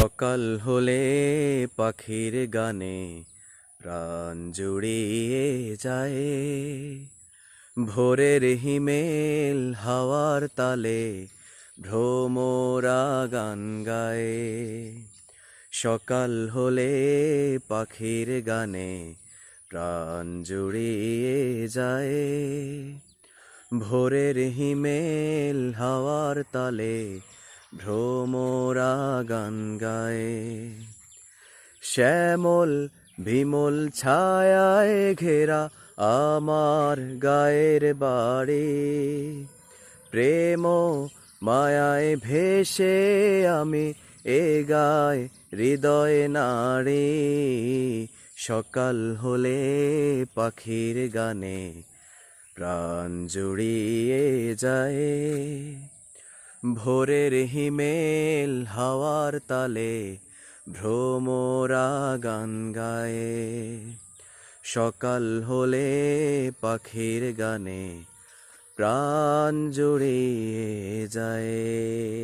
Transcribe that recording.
সকাল হলে পাখির গানে প্রাণ জুড়িয়ে যায়। ভোরের হিমেল হাওয়ার তালে ভ্রমরা গান গায়। সকাল হলে পাখির গানে প্রাণ জুড়িয়ে যায়। ভোরের হিমেল হাওয়ার তালে ভ্রমরা গান গায়। শ্যামল বিমল ছায়ায় ঘেরা আমার গায়ের বাড়ি, প্রেম মায়ায় ভেসে আমি এ গায় হৃদয় নাড়ি। সকাল হলে পাখির গানে প্রাণ জুড়িয়ে যায়। ভোরের হিমেল হাওয়ার তালে ভ্রমরা গান গায়। সকাল হলে পাখির গানে প্রাণ জুড়িয়ে যায়।